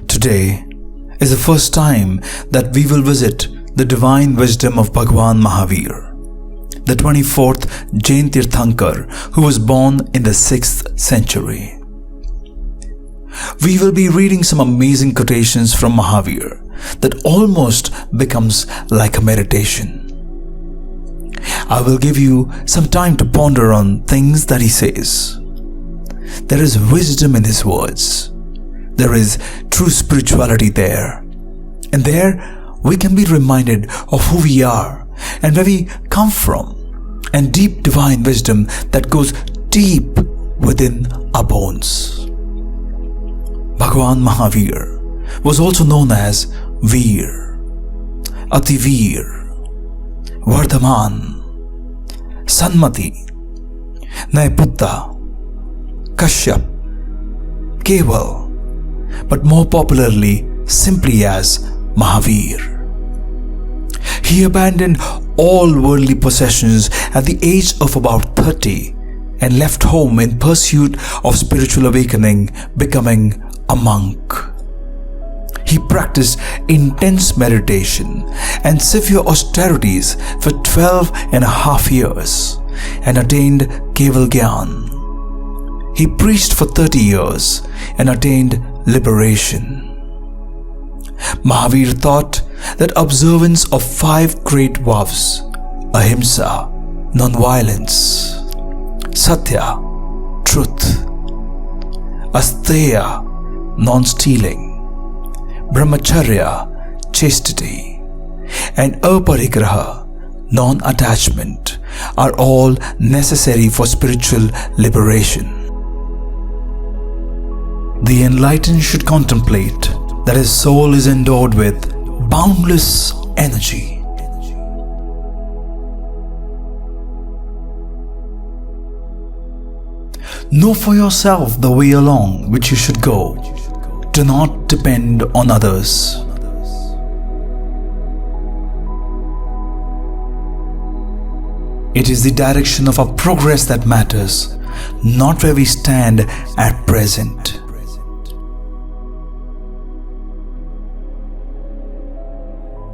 Today is the first time that we will visit the divine wisdom of Bhagawan Mahaveer, the 24th Jain Tirthankar who was born in the 6th century. We will be reading some amazing quotations from Mahaveer that almost becomes like a meditation. I will give you some time to ponder on things that he says. There is wisdom in his words. There is true spirituality there. And there we can be reminded of who we are and where we come from, and deep divine wisdom that goes deep within our bones. Bhagawan Mahaveer was also known as Veer, Ativeer, Vardhaman, Sanmati, Naiputta, Kashyap, Keval, but more popularly simply as Mahaveer. He abandoned all worldly possessions at the age of about 30 and left home in pursuit of spiritual awakening, becoming a monk. He practiced intense meditation and severe austerities for 12.5 years and attained Keval Gyan. He preached for 30 years and attained liberation. Mahaveer taught that observance of 5 great vows, ahimsa, non-violence, satya, truth, asteya, non-stealing, brahmacharya, chastity, and aparigraha, non-attachment, are all necessary for spiritual liberation. The enlightened should contemplate that his soul is endowed with boundless energy. Know for yourself the way along which you should go. Do not depend on others. It is the direction of our progress that matters, not where we stand at present.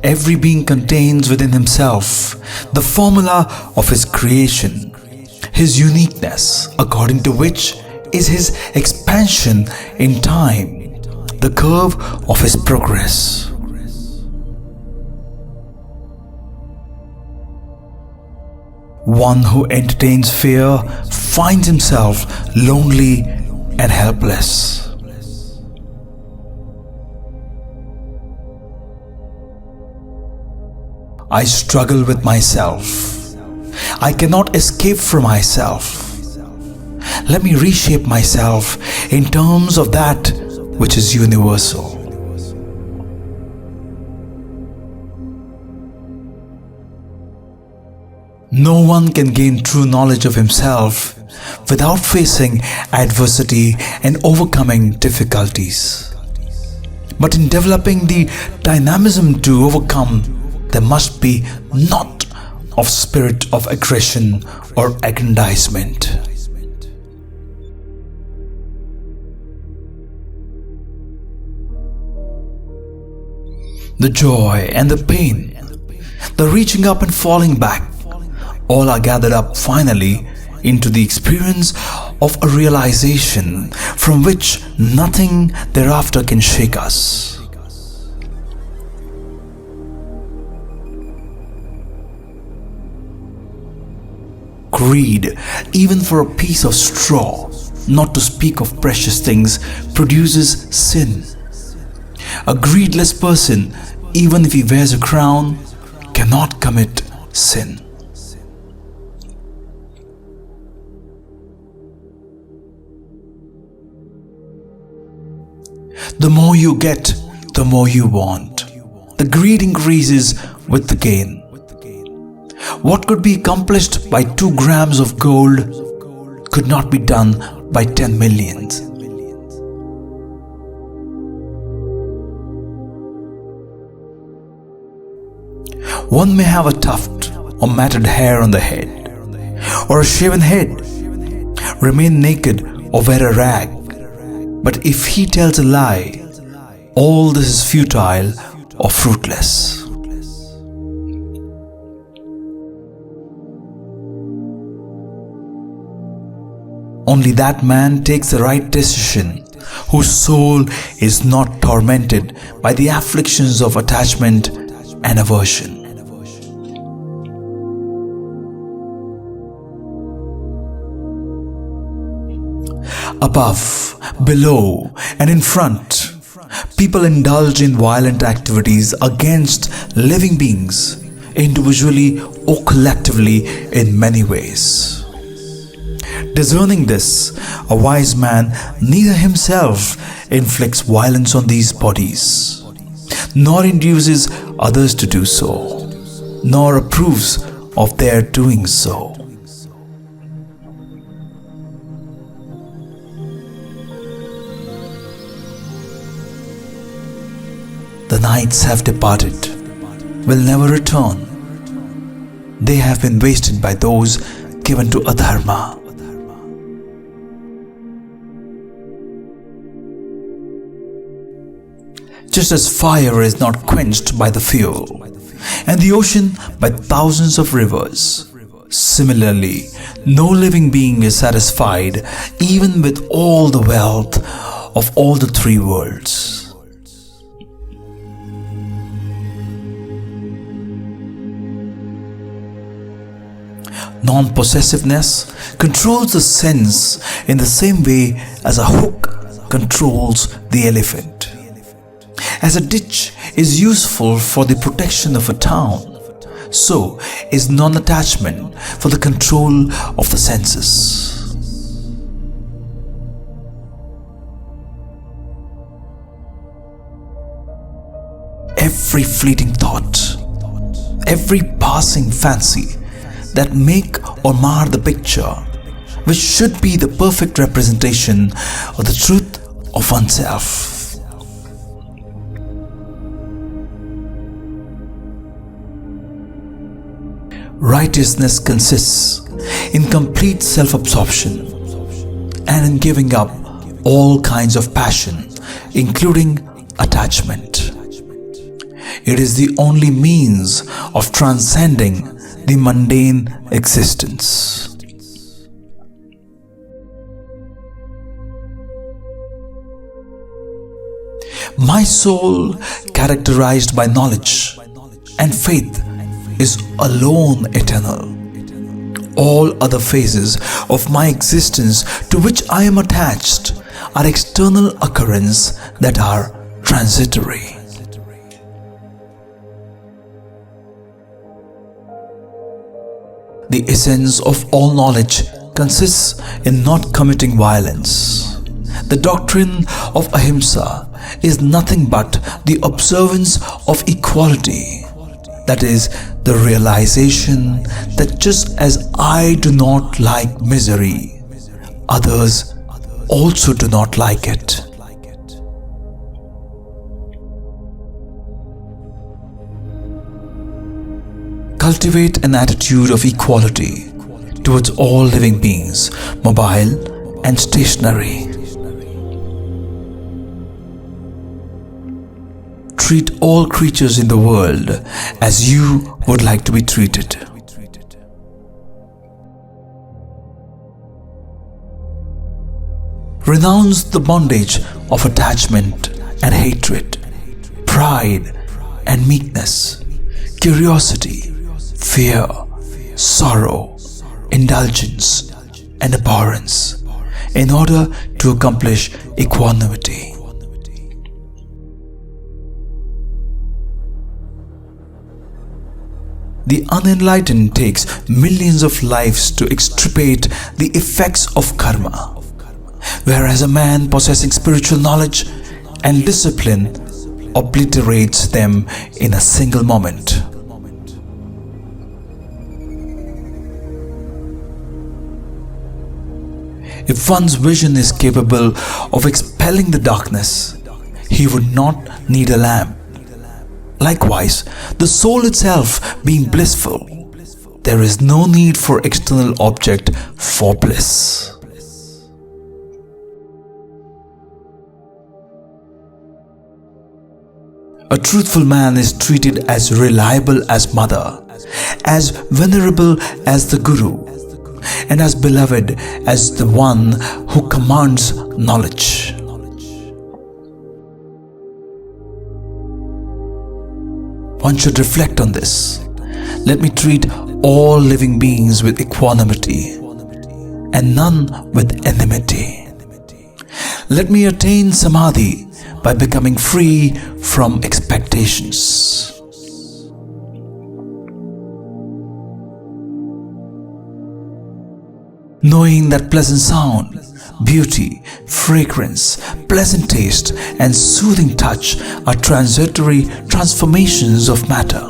Every being contains within himself the formula of his creation, his uniqueness, according to which is his expansion in time, the curve of his progress. One who entertains fear finds himself lonely and helpless. I struggle with myself. I cannot escape from myself. Let me reshape myself in terms of that which is universal. No one can gain true knowledge of himself without facing adversity and overcoming difficulties. But in developing the dynamism to overcome, there must be not of spirit of aggression or aggrandizement. The joy and the pain, the reaching up and falling back, all are gathered up finally into the experience of a realization from which nothing thereafter can shake us. Greed, even for a piece of straw, not to speak of precious things, produces sin. A greedless person, even if he wears a crown, cannot commit sin. The more you get, the more you want. The greed increases with the gain. What could be accomplished by 2 grams of gold could not be done by 10 millions. One may have a tuft or matted hair on the head, or a shaven head, remain naked or wear a rag, but if he tells a lie, all this is futile or fruitless. Only that man takes the right decision whose soul is not tormented by the afflictions of attachment and aversion. Above, below, and in front, people indulge in violent activities against living beings, individually or collectively in many ways. Discerning this, a wise man neither himself inflicts violence on these bodies, nor induces others to do so, nor approves of their doing so. The nights have departed, will never return. They have been wasted by those given to adharma. Just as fire is not quenched by the fuel, and the ocean by thousands of rivers, similarly, no living being is satisfied even with all the wealth of all the three worlds. Non-possessiveness controls the sense in the same way as a hook controls the elephant. As a ditch is useful for the protection of a town, so is non-attachment for the control of the senses. Every fleeting thought, every passing fancy that make or mar the picture, which should be the perfect representation of the truth of oneself. Righteousness consists in complete self-absorption and in giving up all kinds of passion, including attachment. It is the only means of transcending the mundane existence. My soul, characterized by knowledge and faith, is alone eternal. All other phases of my existence to which I am attached are external occurrences that are transitory. The essence of all knowledge consists in not committing violence. The doctrine of ahimsa is nothing but the observance of equality. That is, the realization that just as I do not like misery, others also do not like it. Cultivate an attitude of equality towards all living beings, mobile and stationary. Treat all creatures in the world as you would like to be treated. Renounce the bondage of attachment and hatred, pride and meekness, curiosity, fear, sorrow, indulgence, and abhorrence in order to accomplish equanimity. The unenlightened takes millions of lives to extirpate the effects of karma, whereas a man possessing spiritual knowledge and discipline obliterates them in a single moment. If one's vision is capable of expelling the darkness, he would not need a lamp. Likewise, the soul itself being blissful, there is no need for external object for bliss. A truthful man is treated as reliable as mother, as venerable as the guru, and as beloved as the one who commands knowledge. One should reflect on this. Let me treat all living beings with equanimity and none with enmity. Let me attain samadhi by becoming free from expectations. Knowing that pleasant sound, beauty, fragrance, pleasant taste, and soothing touch are transitory transformations of matter,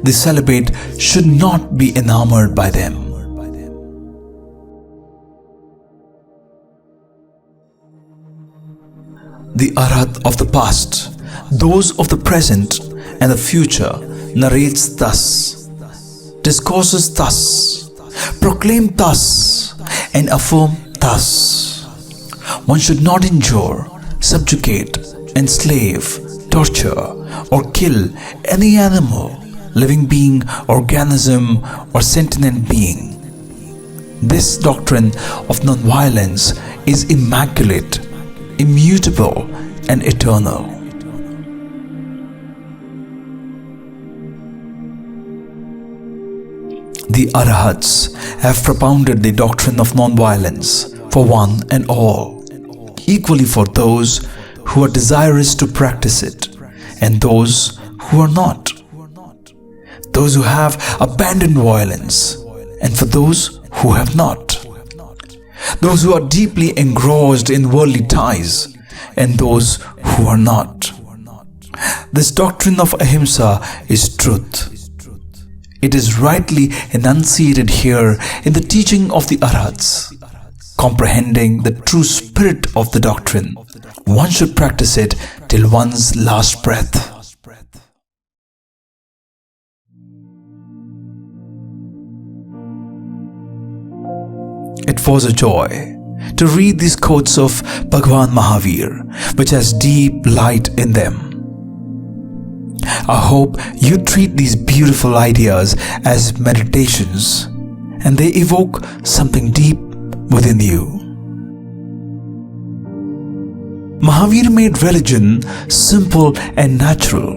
the celibate should not be enamored by them. The Arhat of the past, those of the present and the future narrates thus, discourses thus, proclaim thus, and affirm thus. One should not injure, subjugate, enslave, torture, or kill any animal, living being, organism, or sentient being. This doctrine of non-violence is immaculate, immutable, and eternal. The Arhats have propounded the doctrine of non-violence for one and all, equally for those who are desirous to practice it and those who are not, those who have abandoned violence and for those who have not, those who are deeply engrossed in worldly ties and those who are not. This doctrine of ahimsa is truth. It is rightly enunciated here in the teaching of the Arhats. Comprehending the true spirit of the doctrine, one should practice it till one's last breath. It was a joy to read these quotes of Bhagawan Mahaveer, which has deep light in them. I hope you treat these beautiful ideas as meditations and they evoke something deep within you. Mahaveer made religion simple and natural,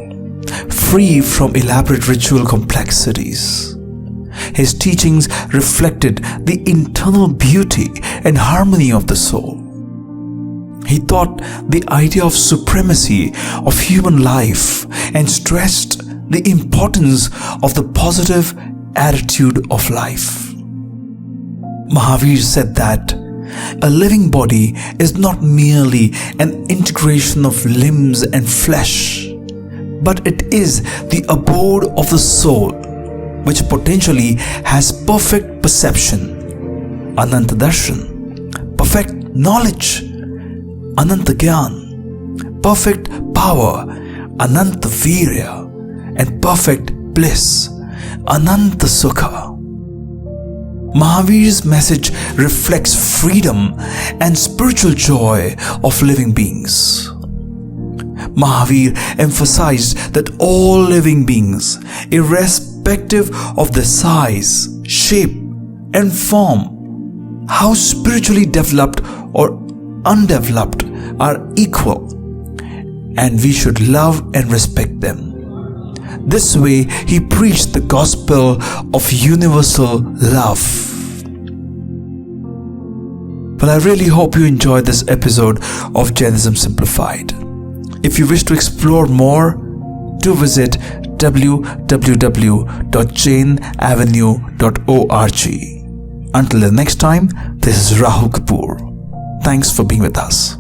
free from elaborate ritual complexities. His teachings reflected the internal beauty and harmony of the soul. He taught the idea of supremacy of human life and stressed the importance of the positive attitude of life. Mahaveer said that a living body is not merely an integration of limbs and flesh, but it is the abode of the soul, which potentially has perfect perception, Ananta Darshan, perfect knowledge, Ananta Gyan, perfect power, Ananta Virya, and perfect bliss, Ananta Sukha. Mahaveer's message reflects freedom and spiritual joy of living beings. Mahaveer emphasized that all living beings, irrespective of their size, shape, and form, how spiritually developed or undeveloped, are equal, and we should love and respect them. This way, he preached the gospel of universal love. Well, I really hope you enjoyed this episode of Jainism Simplified. If you wish to explore more, do visit www.jainavenue.org. Until the next time, this is Rahul Kapoor. Thanks for being with us.